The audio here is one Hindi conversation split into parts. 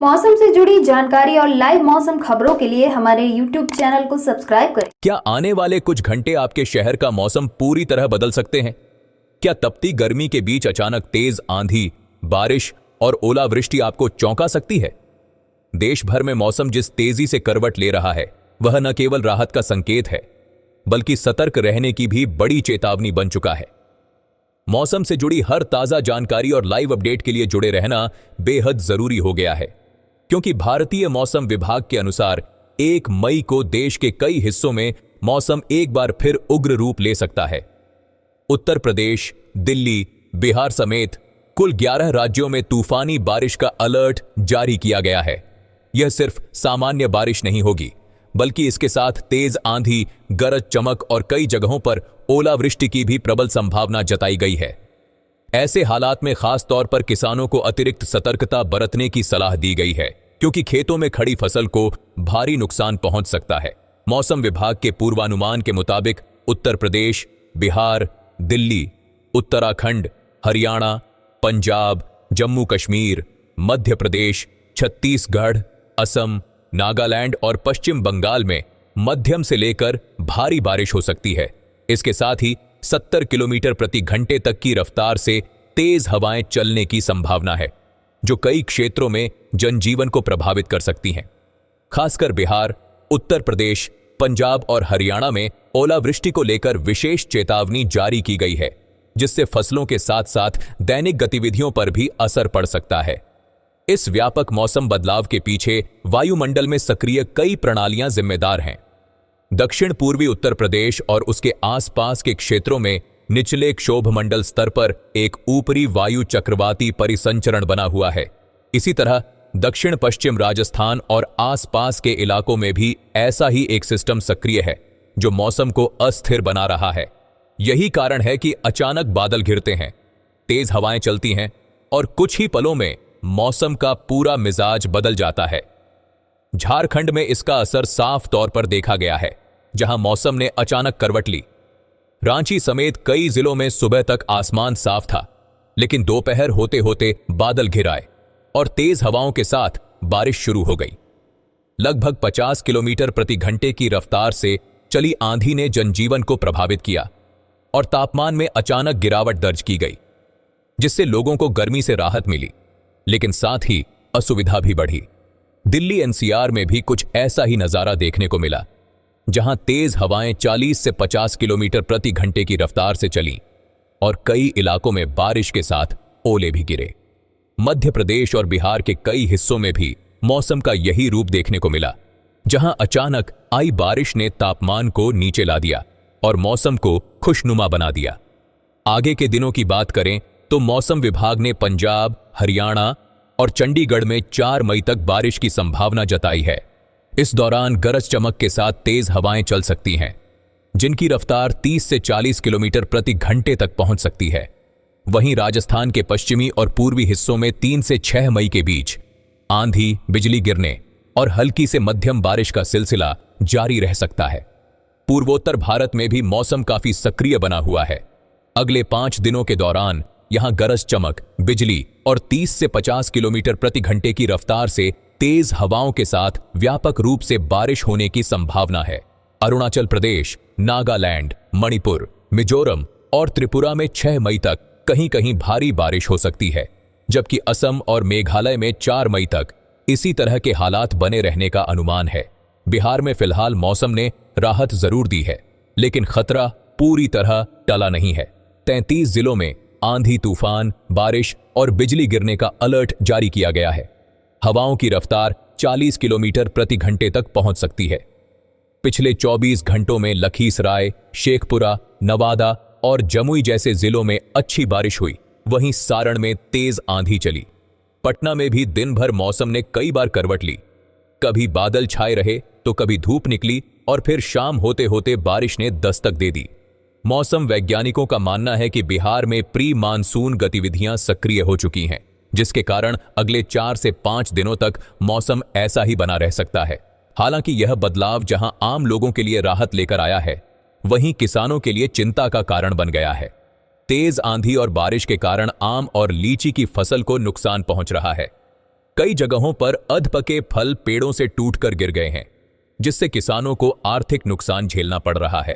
मौसम से जुड़ी जानकारी और लाइव मौसम खबरों के लिए हमारे YouTube चैनल को सब्सक्राइब करें। क्या आने वाले कुछ घंटे आपके शहर का मौसम पूरी तरह बदल सकते हैं? क्या तपती गर्मी के बीच अचानक तेज आंधी, बारिश और ओलावृष्टि आपको चौंका सकती है? देश भर में मौसम जिस तेजी से करवट ले रहा है, वह न केवल राहत का संकेत है, बल्कि सतर्क रहने की भी बड़ी चेतावनी बन चुका है। मौसम से जुड़ी हर ताजा जानकारी और लाइव अपडेट के लिए जुड़े रहना बेहद जरूरी हो गया है, क्योंकि भारतीय मौसम विभाग के अनुसार 1 मई को देश के कई हिस्सों में मौसम एक बार फिर उग्र रूप ले सकता है। उत्तर प्रदेश, दिल्ली, बिहार समेत कुल 11 राज्यों में तूफानी बारिश का अलर्ट जारी किया गया है। यह सिर्फ सामान्य बारिश नहीं होगी, बल्कि इसके साथ तेज आंधी, गरज चमक और कई जगहों पर ओलावृष्टि की भी प्रबल संभावना जताई गई है। ऐसे हालात में खास तौर पर किसानों को अतिरिक्त सतर्कता बरतने की सलाह दी गई है, क्योंकि खेतों में खड़ी फसल को भारी नुकसान पहुंच सकता है। मौसम विभाग के पूर्वानुमान के मुताबिक उत्तर प्रदेश, बिहार, दिल्ली, उत्तराखंड, हरियाणा, पंजाब, जम्मू कश्मीर, मध्य प्रदेश, छत्तीसगढ़, असम, नागालैंड और पश्चिम बंगाल में मध्यम से लेकर भारी बारिश हो सकती है। इसके साथ ही 70 किलोमीटर प्रति घंटे तक की रफ्तार से तेज हवाएं चलने की संभावना है, जो कई क्षेत्रों में जनजीवन को प्रभावित कर सकती हैं। खासकर बिहार, उत्तर प्रदेश, पंजाब और हरियाणा में ओलावृष्टि को लेकर विशेष चेतावनी जारी की गई है, जिससे फसलों के साथ साथ दैनिक गतिविधियों पर भी असर पड़ सकता है। इस व्यापक मौसम बदलाव के पीछे वायुमंडल में सक्रिय कई प्रणालियां जिम्मेदार हैं। दक्षिण पूर्वी उत्तर प्रदेश और उसके आसपास के क्षेत्रों में निचले क्षोभमंडल स्तर पर एक ऊपरी वायु चक्रवाती परिसंचरण बना हुआ है। इसी तरह दक्षिण पश्चिम राजस्थान और आसपास के इलाकों में भी ऐसा ही एक सिस्टम सक्रिय है, जो मौसम को अस्थिर बना रहा है। यही कारण है कि अचानक बादल घिरते हैं, तेज हवाएं चलती हैं और कुछ ही पलों में मौसम का पूरा मिजाज बदल जाता है। झारखंड में इसका असर साफ तौर पर देखा गया है, जहां मौसम ने अचानक करवट ली। रांची समेत कई जिलों में सुबह तक आसमान साफ था, लेकिन दोपहर होते होते बादल घिर आए और तेज हवाओं के साथ बारिश शुरू हो गई। लगभग 50 किलोमीटर प्रति घंटे की रफ्तार से चली आंधी ने जनजीवन को प्रभावित किया और तापमान में अचानक गिरावट दर्ज की गई, जिससे लोगों को गर्मी से राहत मिली, लेकिन साथ ही असुविधा भी बढ़ी। दिल्ली एनसीआर में भी कुछ ऐसा ही नजारा देखने को मिला, जहां तेज हवाएं 40 से 50 किलोमीटर प्रति घंटे की रफ्तार से चलीं और कई इलाकों में बारिश के साथ ओले भी गिरे। मध्य प्रदेश और बिहार के कई हिस्सों में भी मौसम का यही रूप देखने को मिला, जहां अचानक आई बारिश ने तापमान को नीचे ला दिया और मौसम को खुशनुमा बना दिया। आगे के दिनों की बात करें तो मौसम विभाग ने पंजाब, हरियाणा और चंडीगढ़ में 4 मई तक बारिश की संभावना जताई है। इस दौरान गरज चमक के साथ तेज हवाएं चल सकती हैं, जिनकी रफ्तार 30 से 40 किलोमीटर प्रति घंटे तक पहुंच सकती है। वहीं राजस्थान के पश्चिमी और पूर्वी हिस्सों में 3 से 6 मई के बीच आंधी, बिजली गिरने और हल्की से मध्यम बारिश का सिलसिला जारी रह सकता है। पूर्वोत्तर भारत में भी मौसम काफी सक्रिय बना हुआ है। अगले 5 दिनों के दौरान यहां गरज चमक, बिजली और 30 से 50 किलोमीटर प्रति घंटे की रफ्तार से तेज हवाओं के साथ व्यापक रूप से बारिश होने की संभावना है। अरुणाचल प्रदेश, नागालैंड, मणिपुर, मिजोरम और त्रिपुरा में 6 मई तक कहीं कहीं भारी बारिश हो सकती है, जबकि असम और मेघालय में 4 मई तक इसी तरह के हालात बने रहने का अनुमान है। बिहार में फिलहाल मौसम ने राहत जरूर दी है, लेकिन खतरा पूरी तरह टला नहीं है। 33 जिलों में आंधी, तूफान, बारिश और बिजली गिरने का अलर्ट जारी किया गया है। हवाओं की रफ्तार 40 किलोमीटर प्रति घंटे तक पहुंच सकती है। पिछले 24 घंटों में लखीसराय, शेखपुरा, नवादा और जमुई जैसे जिलों में अच्छी बारिश हुई। वहीं सारण में तेज आंधी चली। पटना में भी दिन भर मौसम ने कई बार करवट ली। कभी बादल छाए रहे तो कभी धूप निकली और फिर शाम होते होते बारिश ने दस्तक दे दी। मौसम वैज्ञानिकों का मानना है कि बिहार में प्री मानसून गतिविधियां सक्रिय हो चुकी हैं, जिसके कारण अगले 4 से 5 दिनों तक मौसम ऐसा ही बना रह सकता है। हालांकि यह बदलाव जहां आम लोगों के लिए राहत लेकर आया है, वहीं किसानों के लिए चिंता का कारण बन गया है। तेज आंधी और बारिश के कारण आम और लीची की फसल को नुकसान पहुंच रहा है। कई जगहों पर अधपके फल पेड़ों से टूटकर गिर गए हैं, जिससे किसानों को आर्थिक नुकसान झेलना पड़ रहा है।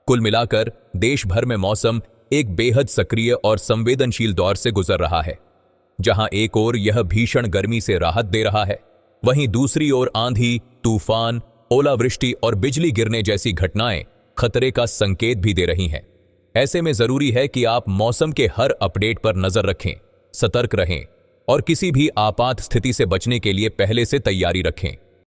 कुल मिलाकर देश भर में मौसम एक बेहद सक्रिय और संवेदनशील दौर से गुजर रहा है, जहां एक ओर यह भीषण गर्मी से राहत दे रहा है, वहीं दूसरी ओर आंधी, तूफान, ओलावृष्टि और बिजली गिरने जैसी घटनाएं खतरे का संकेत भी दे रही हैं। ऐसे में जरूरी है कि आप मौसम के हर अपडेट पर नजर रखें, सतर्क रहें और किसी भी आपात स्थिति से बचने के लिए पहले से तैयारी रखें।